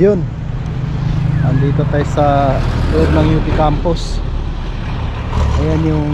Yun, andito tayo sa loob ng UP Campus. Ayan yung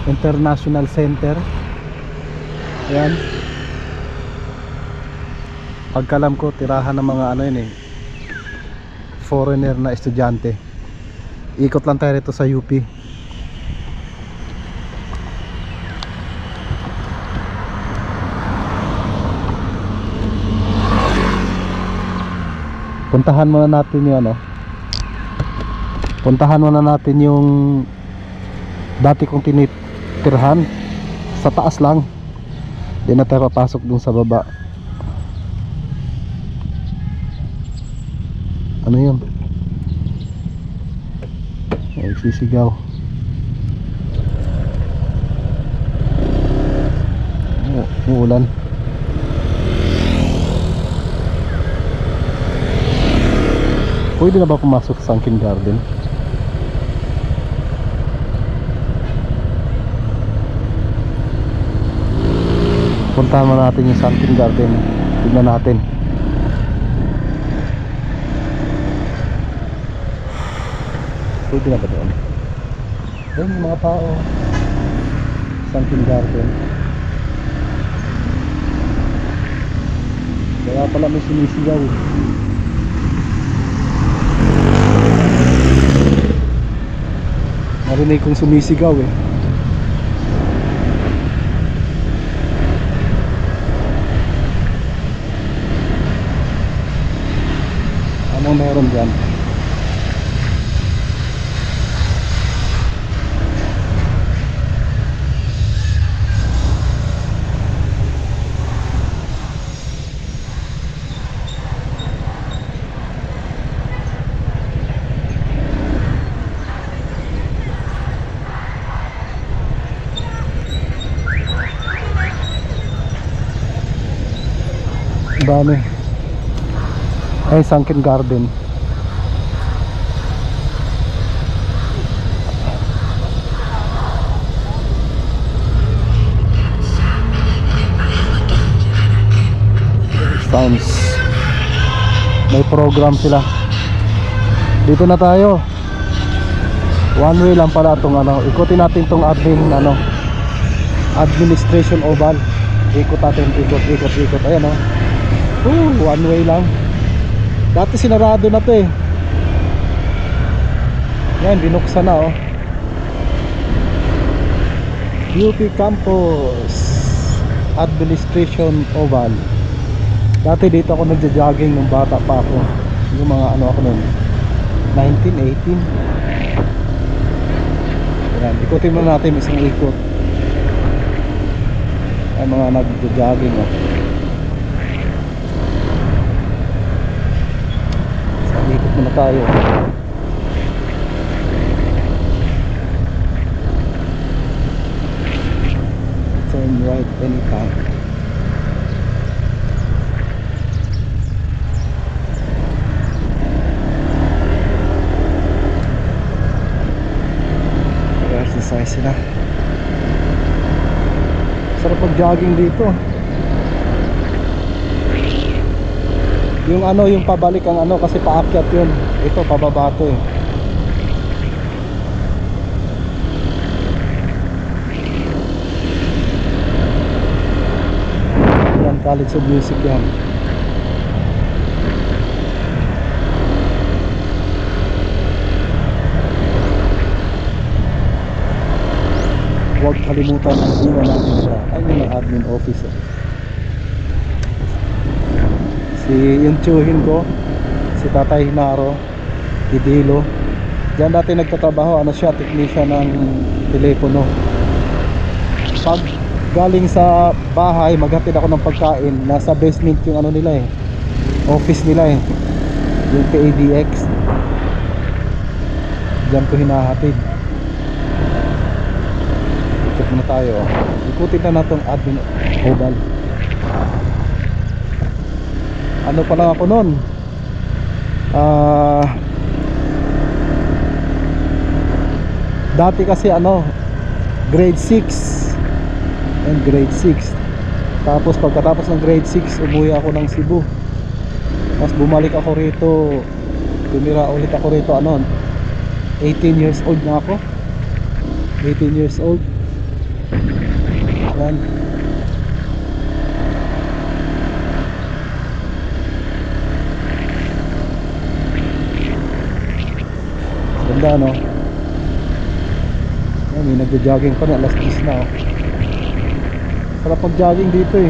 International Center. Ayan. Pagkalam ko, tirahan ng mga ano yun eh, foreigner na estudyante. Ikot lang tayo rito sa UP. Puntahan muna natin yung ano, puntahan muna natin yung dati kong tinitirhan. Sa taas lang, di na tayo papasok dun sa baba. Ano yun? Nagsisigaw. Uulan. Pwede na ba pumasok sa Sunken Garden? Puntahan mo natin yung Sunken Garden. Tignan natin. Pwede na ba doon? Ayun yung mga tao. Sunken Garden. Kaya pala may sinisigaw. Narinig kong sumisigaw eh. Anong meron dyan? Dami. Ay, Sunken Garden. Sounds. May program sila. Dito na tayo. One way lang pala itong ano. Ikutin natin itong administration oval. Ikot natin, ikot. Ayan o. One way lang. Dati sinarado na to eh. Yan, binuksan na oh. UP Campus Administration Oval. Dati dito ako nagja-jogging nung bata pa ako. Yung mga ano ako nun 1918. Yan, ikutin mo natin isang ikot. Ay mga nagja-jogging oh. Ikot muna tayo. Turn right anytime. Exercise sila. Sarap mag-jogging dito. Yung ano, yung pabalik ang ano kasi paakyat yun. Ito pababa to eh. Yan, College of Music yan. Huwag kalimutan ang iwan natin siya. Ayun ang admin office eh. Yung tsuhin ko, si Tatay Hinaro Idilo. Diyan dati nagtatrabaho, ano siya, technician ng telepono. Pag galing sa bahay, maghatid ako ng pagkain. Nasa basement yung ano nila eh, office nila eh, yung PADX. Diyan ko hinahatid. Ikot muna tayo. Ikutin na natong admin oval. Ano pa lang ako nun, dati kasi ano, grade 6 and grade 6. Tapos pagkatapos ng grade 6 umuwi ako ng Cebu. Tapos bumalik ako rito, tumira ulit ako rito, ano, 18 years old na ako. 18 years old. Yan. Ganda, no? Yan, may nagja-jogging pa na, alas 10 na, oh. Sarap mag-jogging dito eh.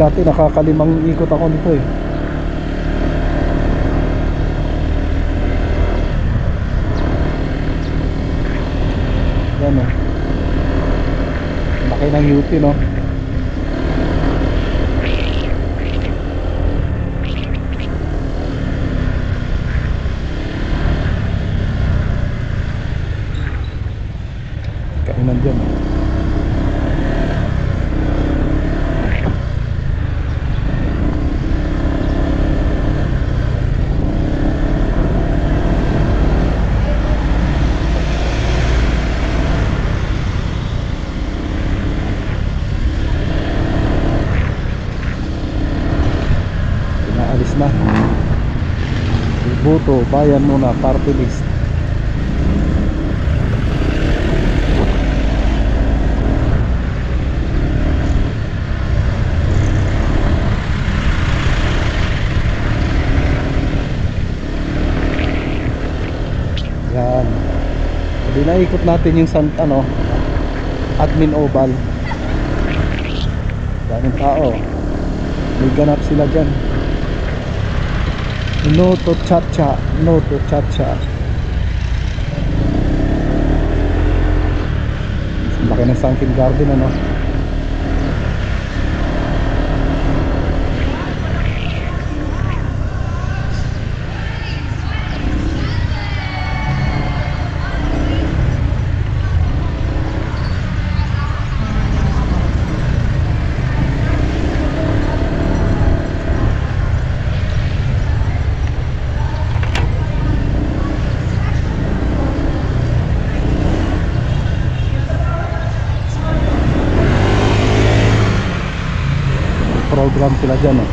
Dati nakakalimang ikot ako dito eh. Yan, oh. Laki ng UP, no? Kainan dyan, oh. Pinaalis na. Iboto, bayan muna, party list. Yan. Hindi naikot natin yung ano, admin oval. Daming tao. May ganap sila dyan. No to cha-cha, no to cha-cha. Laki ng sunken garden, ano. Program sila dyan, oh.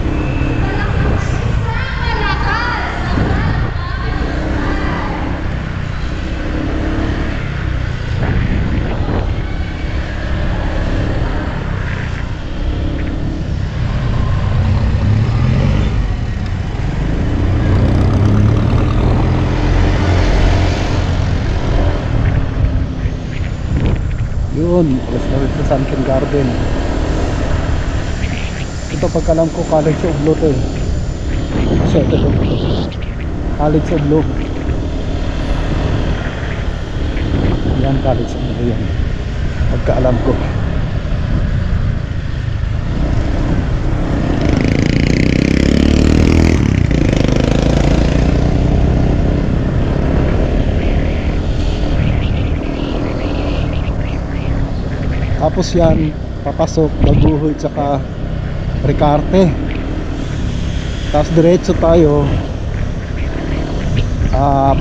Yun, alas na rin sa Sunken Garden. Ito, pagkalam ko, College of Law to eh. Kasi ito, College of Law. Yan, College of Law yan. Pagkaalam ko. Tapos yan, papasok, Baguhoy, tsaka Ricarte. Tapos diretso tayo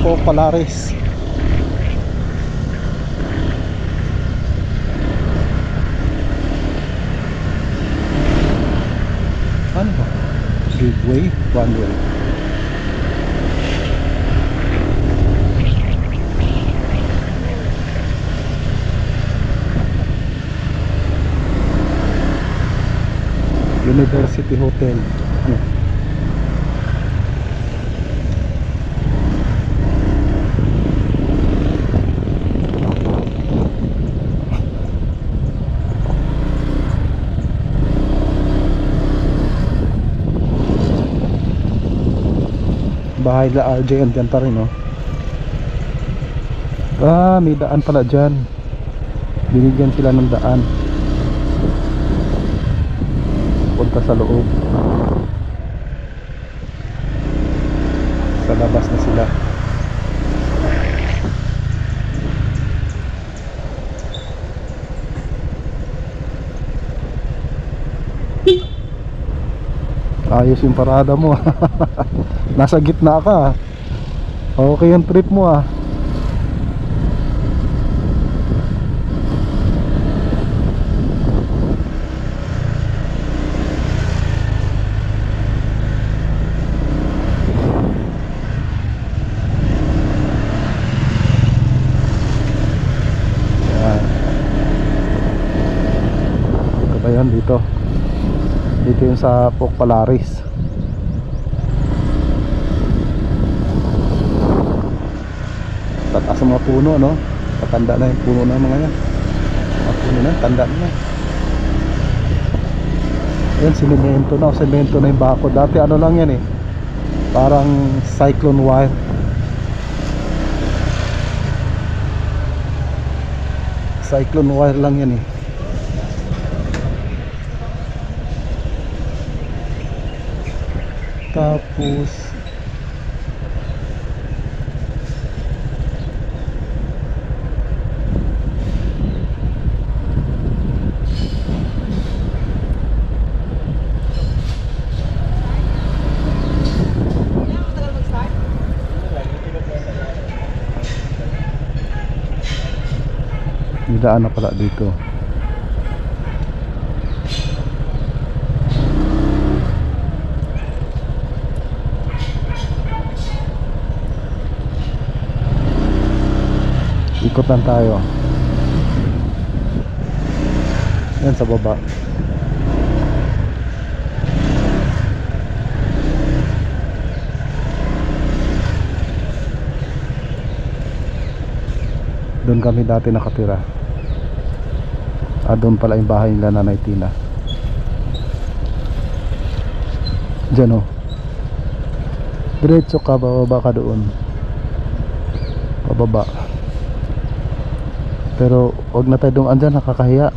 po Polaris. Ano ba? Gateway, one way. University Hotel. Ano? Bahay la RJ, andyan pa rin, no? May daan pala dyan. Binigyan sila ng daan punta sa loob. Sa labas na sila. Ayos yung parada mo. Nasa gitna ka. Okay yung trip mo, ah. Dito yung sa Pok Palaris. Tataas ang mga puno, no? Patanda na yung puno na mga yan. Mga puno na, tanda na. Yan, sinimento na. Semento na yung bako. Dati ano lang yan eh, parang cyclone wire. Cyclone wire lang yan eh. Tapos may daan na pala dito. Ikot lang tayo. Yan sa baba. Doon kami dati nakatira. Doon pala yung bahay nila Nanay Tina. Diyan o. Diretso ka, bababa ka doon. Pababa. Pero wag na tayo doon, andyan, nakakahiya.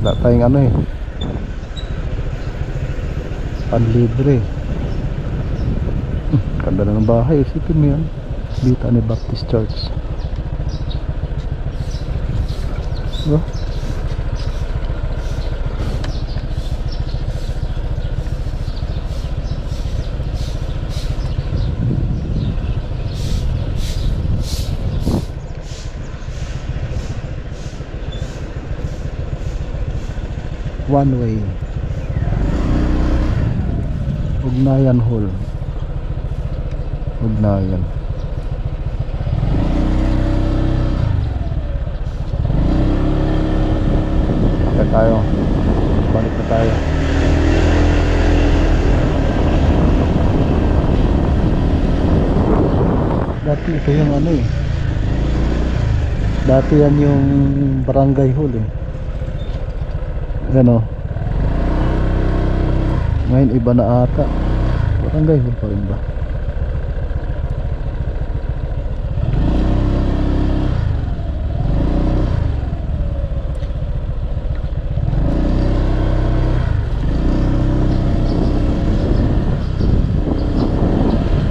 Wala tayong ano eh, panlibre. Ganda na ng bahay, isipin mo yan. Bita ni Baptist Church. Diba? One way. Ugnayan Hall. Ugnayan. Balik tayo. Balik na tayo. Dati ito yung ano eh. Dati yan yung barangay hall eh. Ano? Ngayon iba na ata. Barangay hall pa rin ba?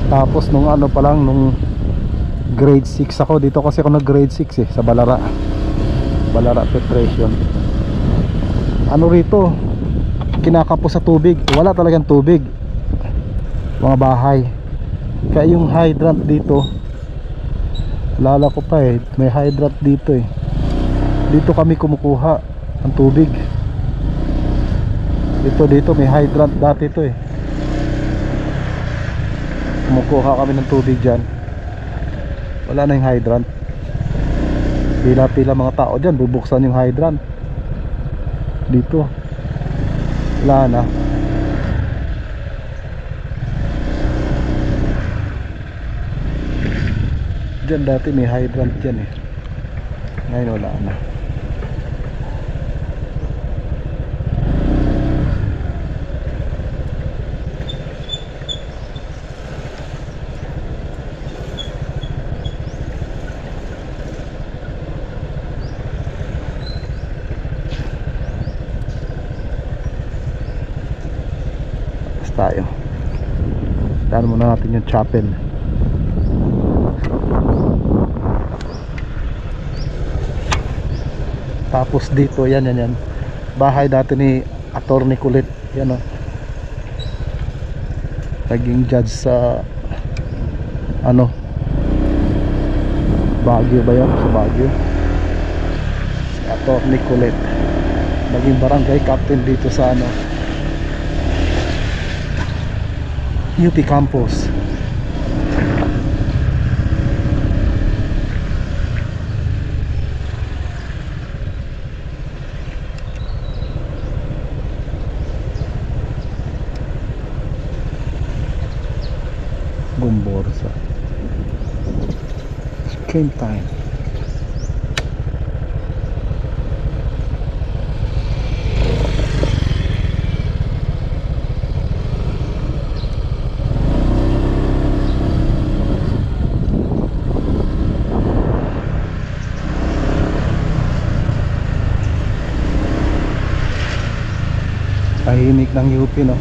Tapos nung ano pa lang, nung grade 6 ako, dito kasi ako nag grade 6 eh, sa Balara Filtration. Ano rito, kinakapos sa tubig, wala talagang tubig mga bahay, kaya yung hydrant dito, lala ko pa eh, may hydrant dito eh, dito kami kumukuha ng tubig. Dito may hydrant dati ito eh, kumukuha kami ng tubig dyan. Wala na yung hydrant, pila-pila mga tao dyan, bubuksan yung hydrant. Dito wala na. Dyan dati may hydrant dyan eh, ngayon wala na. Tayo, daan muna natin yung chapel. Tapos dito yan bahay dati ni Attorney Kulit. Yan o, naging judge sa ano, Baguio ba yan? Sa Baguio, si Attorney Kulit naging barangay captain dito sa ano, UP Campus. yung borsa. Screen time. Tahimik ng UP, no?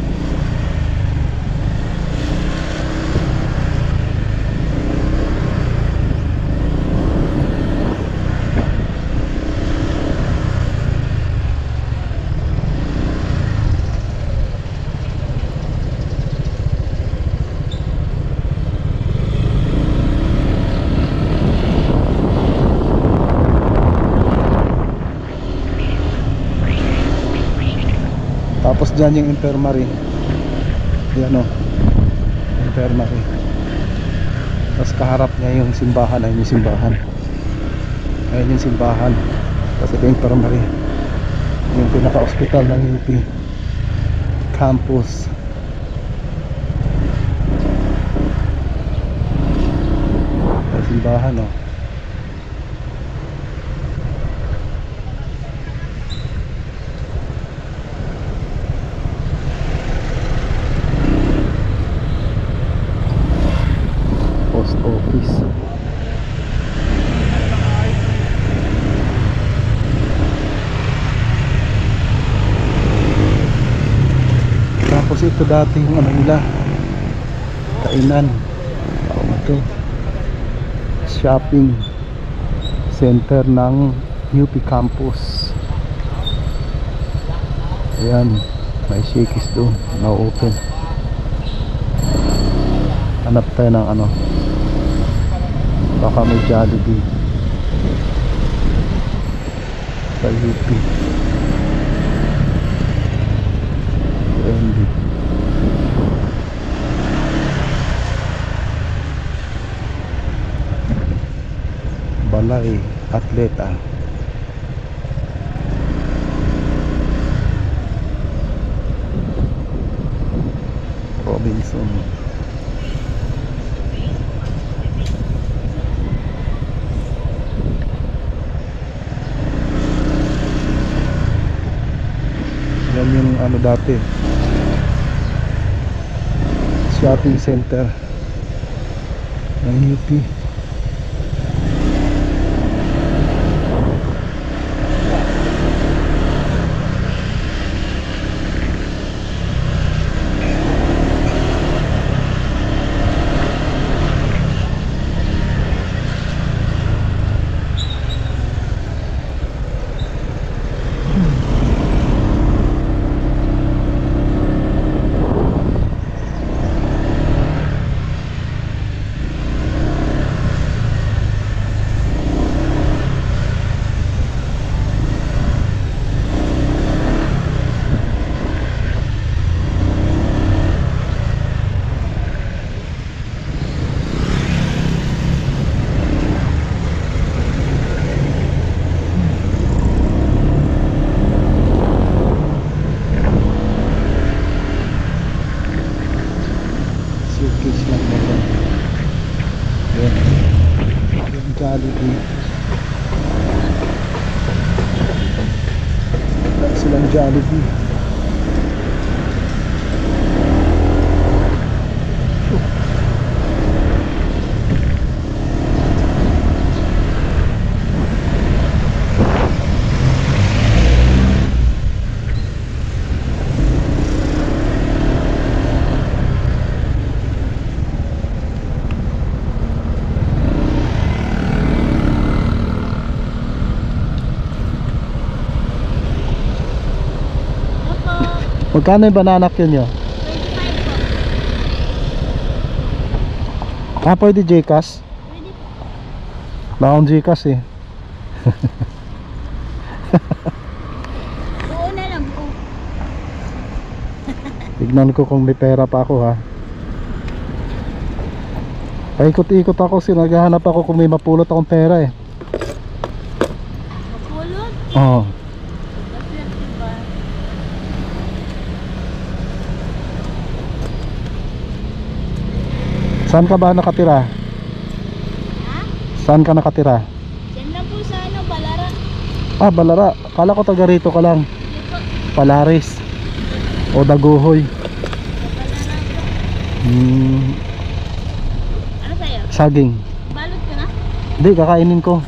Tapos dyan yung infirmary. Yan, o, infirmary. Tapos kaharap niya yung simbahan. Ayun yung simbahan. Ayun yung simbahan. Tapos ito yung infirmary. Yung pinaka-hospital ng UP campus. Ayun simbahan, o. Post office. Tapos ito dati yung ano nila, kainan. Ito shopping center ng UP campus. Ayan, may Shakey's doon na open. Hanap tayo ng ano, baka may Jollibee sa UP. Trendy. Balay Atleta. Robinson. Yan yung ano dati, shopping center ng UP. Suitcase lang meron. Yan. Yung Jollibee. Wala silang Jollibee. Magkano yung banana cue nyo? 25 po. Ah, pwede Gcash? Pwede po. Wala akong Gcash eh. Oo na lang po. Tignan ko kung may pera pa ako, ha. Paikot-ikot ako, naghahanap ako kung may mapulot akong pera eh. Mapulot? Oo. Maswerte ba? Saan ka ba nakatira? Ha? Saan ka nakatira? Diyan lang po sa ano, Balara. Ah, Balara. Kala ko taga rito ka lang. Hindi po. Palaris o Daguhoy. Sa Balara po. Hmm, Ano sa'yo? saging. Balot ka na? Hindi, kakainin ko.